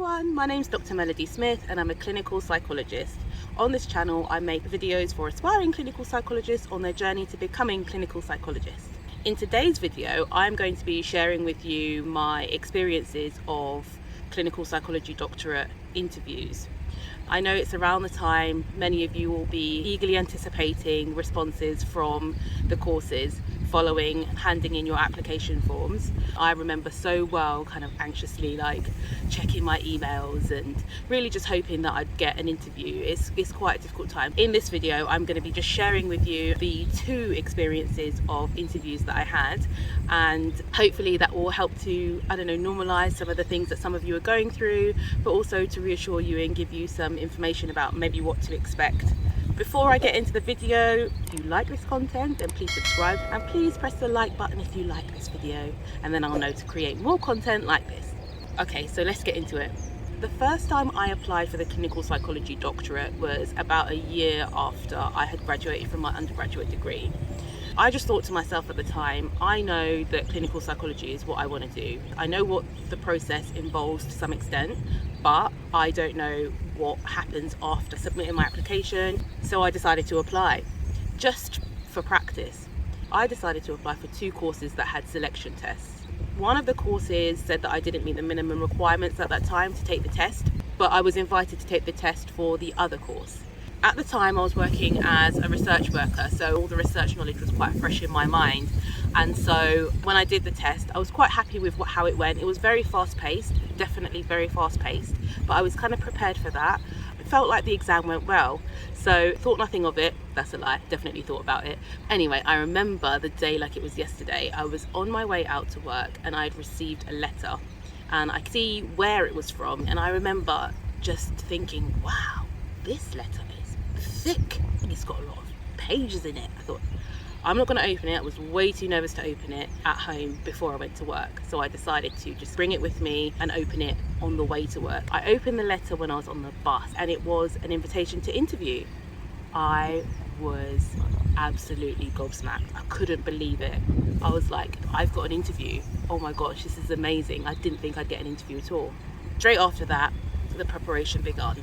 everyone, my name's Dr. Melody Smith and I'm a clinical psychologist. On this channel I make videos for aspiring clinical psychologists on their journey to becoming clinical psychologists. In today's video I'm going to be sharing with you my experiences of clinical psychology doctorate interviews. I know it's around the time many of you will be eagerly anticipating responses from the courses following handing in your application forms. I remember so well kind of anxiously checking my emails and really just hoping that I'd get an interview. It's quite a difficult time. In this video I'm going to be just sharing with you the two experiences of interviews that I had, and hopefully that will help to, normalise some of the things that some of you are going through, but also to reassure you and give you some information about maybe what to expect. Before I get into the video, if you like this content, then please subscribe and please press the like button if you like this video, and then I'll know to create more content like this. Okay, so let's get into it. The first time I applied for the clinical psychology doctorate was about a year after I had graduated from my undergraduate degree. I just thought to myself at the time, I know that clinical psychology is what I want to do. I know what the process involves to some extent, but I don't know what happens after submitting my application. So I decided to apply, just for practice. I decided to apply for two courses that had selection tests. One of the courses said that I didn't meet the minimum requirements at that time to take the test, but I was invited to take the test for the other course. At the time I was working as a research worker, so all the research knowledge was quite fresh in my mind, and so when I did the test I was quite happy with how it went. It was very fast paced, definitely very fast paced, but I was kind of prepared for that. It felt like the exam went well, so thought nothing of it. That's a lie, definitely thought about it. Anyway, I remember the day like it was yesterday. I was on my way out to work and I'd received a letter, and I could see where it was from, and I remember just thinking, wow, this letter thick, it's got a lot of pages in it. I thought, I'm not going to open it. I was way too nervous to open it at home before I went to work, so I decided to just bring it with me and open it on the way to work. I opened the letter when I was on the bus and it was an invitation to interview. I was absolutely gobsmacked. I couldn't believe it. I was like, I've got an interview. Oh my gosh, this is amazing. I didn't think I'd get an interview at all. Straight after that, the preparation began.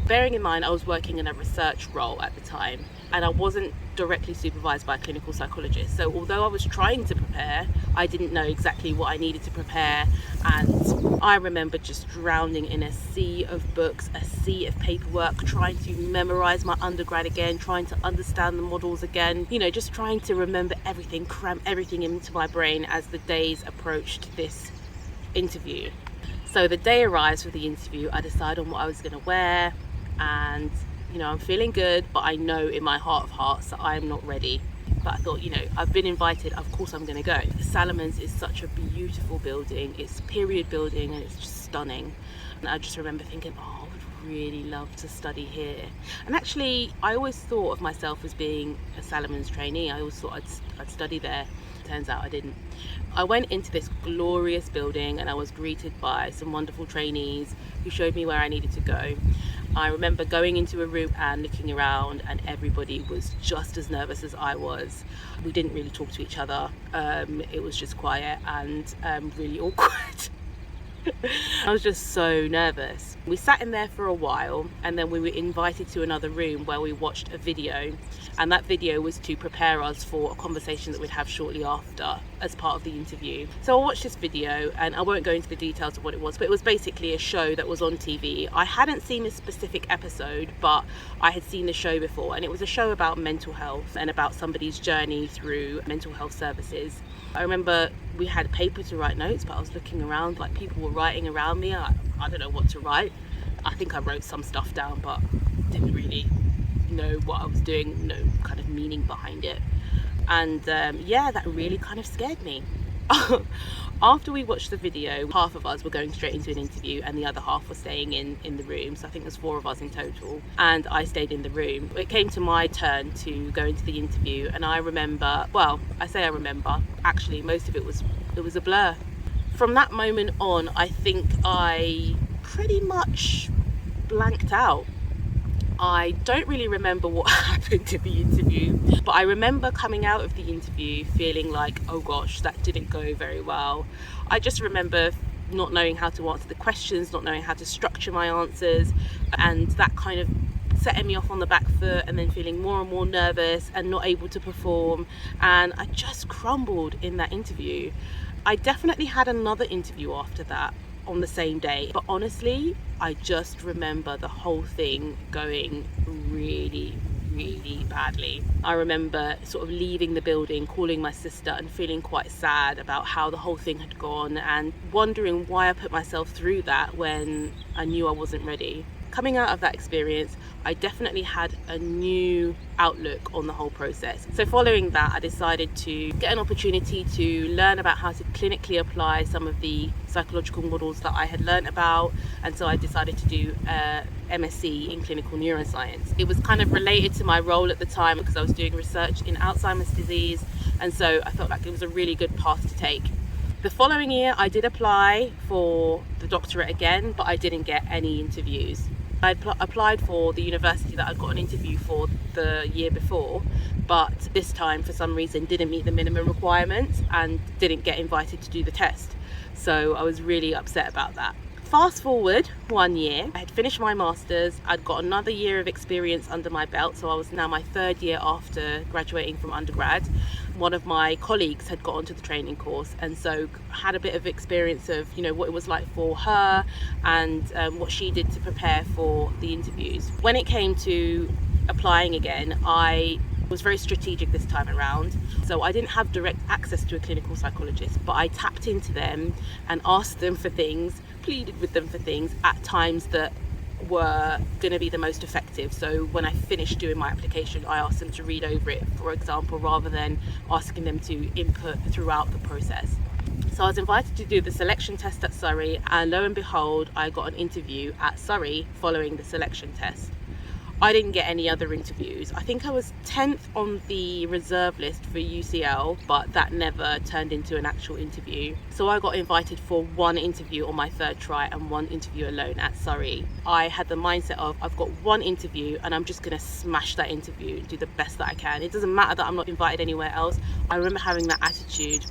Bearing in mind I was working in a research role at the time and I wasn't directly supervised by a clinical psychologist, so although I was trying to prepare, I didn't know exactly what I needed to prepare, and I remember just drowning in a sea of books, a sea of paperwork, trying to memorize my undergrad again, trying to understand the models again, just trying to remember everything, cram everything into my brain as the days approached this interview. So the day arrives for the interview, I decide on what I was going to wear, and I'm feeling good, but I know in my heart of hearts that I'm not ready. But I thought, I've been invited, of course I'm going to go. Salomons is such a beautiful building. It's period building and it's just stunning. And I just remember thinking, oh, I would really love to study here. And actually I always thought of myself as being a Salomons trainee. I always thought I'd study there. Turns out I didn't. I went into this glorious building and I was greeted by some wonderful trainees who showed me where I needed to go. I remember going into a room and looking around and everybody was just as nervous as I was. We didn't really talk to each other. It was just quiet and really awkward. I was just so nervous. We sat in there for a while and then we were invited to another room where we watched a video, and that video was to prepare us for a conversation that we'd have shortly after as part of the interview. So I watched this video and I won't go into the details of what it was, but it was basically a show that was on TV. I hadn't seen a specific episode, but I had seen the show before, and it was a show about mental health and about somebody's journey through mental health services. I remember we had paper to write notes, but I was looking around like people were writing around me. I don't know what to write. I think I wrote some stuff down, but didn't really know what I was doing, no kind of meaning behind it. And yeah, that really kind of scared me. After we watched the video, half of us were going straight into an interview and the other half were staying in the room. So I think there's 4 of us in total, and I stayed in the room. It came to my turn to go into the interview, and I remember, well, I say I remember, actually most of it was a blur. From that moment on, I think I pretty much blanked out. I don't really remember what happened in the interview, but I remember coming out of the interview feeling like, oh gosh, that didn't go very well. I just remember not knowing how to answer the questions, not knowing how to structure my answers, and that kind of setting me off on the back foot, and then feeling more and more nervous and not able to perform, and I just crumbled in that interview. I definitely had another interview after that on the same day, but honestly I just remember the whole thing going really badly. I remember sort of leaving the building, calling my sister and feeling quite sad about how the whole thing had gone, and wondering why I put myself through that when I knew I wasn't ready. Coming out of that experience, I definitely had a new outlook on the whole process. So following that, I decided to get an opportunity to learn about how to clinically apply some of the psychological models that I had learned about, and so I decided to do a MSc in clinical neuroscience. It was kind of related to my role at the time because I was doing research in Alzheimer's disease, and so I felt like it was a really good path to take. The following year I did apply for the doctorate again, but I didn't get any interviews. I applied for the university that I'd got an interview for the year before, but this time for some reason didn't meet the minimum requirements and didn't get invited to do the test. So I was really upset about that. Fast forward 1 year, I had finished my masters, I'd got another year of experience under my belt, so I was now my third year after graduating from undergrad. One of my colleagues had got onto the training course, and so had a bit of experience of what it was like for her and what she did to prepare for the interviews. When it came to applying again, I was very strategic this time around. So I didn't have direct access to a clinical psychologist, but I tapped into them and asked them for things, pleaded with them for things at times that were going to be the most effective. So when I finished doing my application, I asked them to read over it, for example, rather than asking them to input throughout the process. So I was invited to do the selection test at Surrey, and lo and behold, I got an interview at Surrey following the selection test. I didn't get any other interviews. I think I was 10th on the reserve list for UCL, but that never turned into an actual interview. So I got invited for one interview on my third try and one interview alone at Surrey. I had the mindset of, I've got one interview and I'm just gonna smash that interview and do the best that I can. It doesn't matter that I'm not invited anywhere else. I remember having that attitude.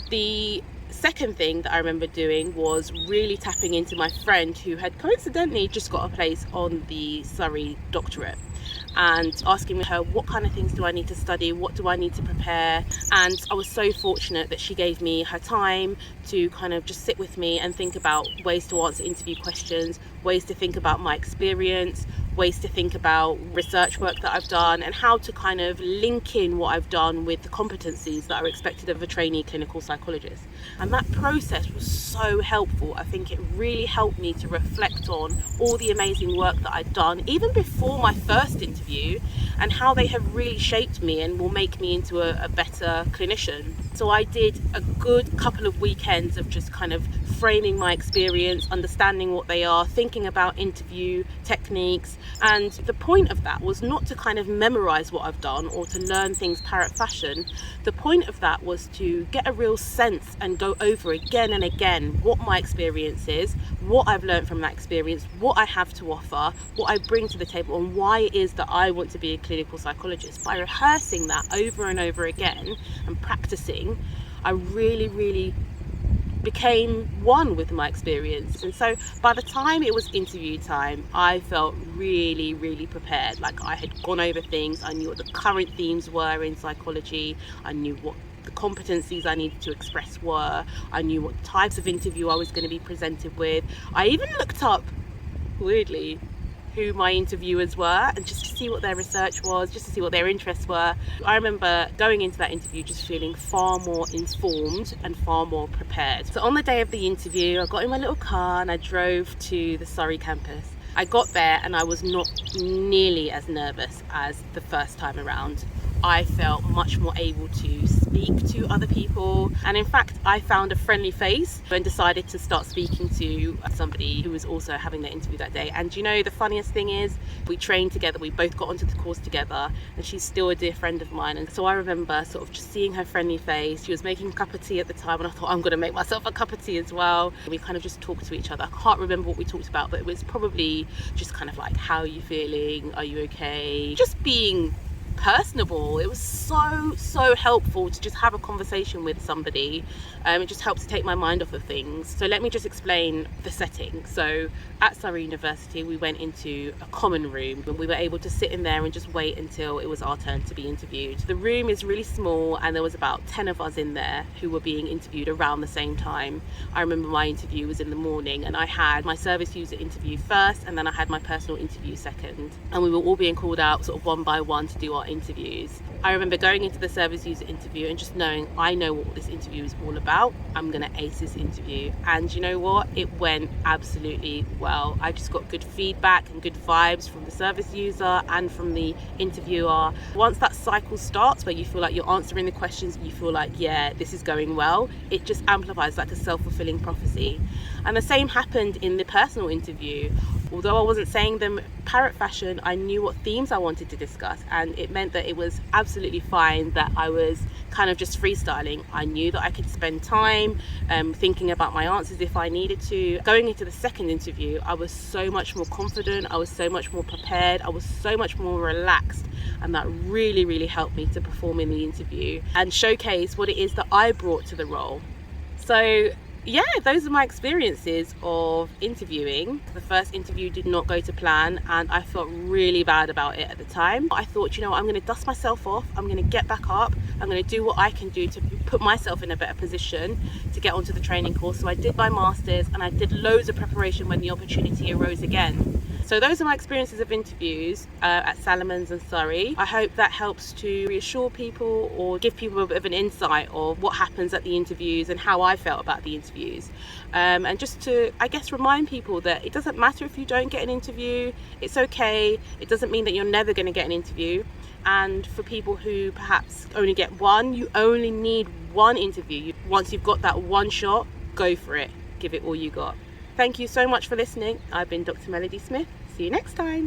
The second thing that I remember doing was really tapping into my friend who had coincidentally just got a place on the Surrey Doctorate, and asking her what kind of things do I need to study, what do I need to prepare. And I was so fortunate that she gave me her time to kind of just sit with me and think about ways to answer interview questions, ways to think about my experience, ways to think about research work that I've done, and how to kind of link in what I've done with the competencies that are expected of a trainee clinical psychologist. And that process was so helpful. I think it really helped me to reflect on all the amazing work that I'd done even before my first interview, and how they have really shaped me and will make me into a better clinician. So I did a good couple of weekends of just kind of framing my experience, understanding what they are, thinking about interview techniques. And the point of that was not to kind of memorize what I've done or to learn things parrot fashion. The point of that was to get a real sense and go over again and again what my experience is, what I've learned from that experience, what I have to offer, what I bring to the table, and why it is that I want to be a clinical psychologist. By rehearsing that over and over again and practicing, I really became one with my experience. And so by the time it was interview time, I felt really prepared. Like I had gone over things, I knew what the current themes were in psychology, I knew what the competencies I needed to express were, I knew what types of interview I was going to be presented with. I even looked up, weirdly, who my interviewers were, and just to see what their research was, just to see what their interests were. I remember going into that interview just feeling far more informed and far more prepared. So on the day of the interview, I got in my little car and I drove to the Surrey campus. I got there and I was not nearly as nervous as the first time around. I felt much more able to speak to other people, and in fact I found a friendly face and decided to start speaking to somebody who was also having the interview that day. And you know, the funniest thing is, we trained together, we both got onto the course together, and she's still a dear friend of mine. And so I remember sort of just seeing her friendly face. She was making a cup of tea at the time, and I thought, I'm going to make myself a cup of tea as well. We kind of just talked to each other. I can't remember what we talked about, but it was probably just kind of like, how are you feeling, are you okay, just being personable. It was so helpful to just have a conversation with somebody. It just helps to take my mind off of things. So let me just explain the setting. So at Surrey University, we went into a common room and we were able to sit in there and just wait until it was our turn to be interviewed. The room is really small and there was about 10 of us in there who were being interviewed around the same time. I remember my interview was in the morning and I had my service user interview first and then I had my personal interview second, and we were all being called out sort of one by one to do our interviews. I remember going into the service user interview and just knowing I know what this interview is all about. I'm gonna ace this interview, and you know what, it went absolutely well. I just got good feedback and good vibes from the service user and from the interviewer. Once that cycle starts where you feel like you're answering the questions and you feel like, yeah, this is going well, it just amplifies like a self-fulfilling prophecy. And the same happened in the personal interview. Although I wasn't saying them parrot fashion, I knew what themes I wanted to discuss, and it meant that it was absolutely fine that I was kind of just freestyling. I knew that I could spend time thinking about my answers if I needed to. Going into the second interview, I was so much more confident, I was so much more prepared, I was so much more relaxed, and that really helped me to perform in the interview and showcase what it is that I brought to the role. So yeah, those are my experiences of interviewing. The first interview did not go to plan and I felt really bad about it at the time. I thought, you know, I'm going to dust myself off, I'm going to get back up, I'm going to do what I can do to put myself in a better position to get onto the training course. So I did my masters and I did loads of preparation when the opportunity arose again. So those are my experiences of interviews at Salomons and Surrey. I hope that helps to reassure people or give people a bit of an insight of what happens at the interviews and how I felt about the interviews. And just to, I guess, remind people that it doesn't matter if you don't get an interview, it's okay. It doesn't mean that you're never going to get an interview. And for people who perhaps only get one, you only need one interview. Once you've got that one shot, go for it. Give it all you got. Thank you so much for listening. I've been Dr. Melody Smith. See you next time.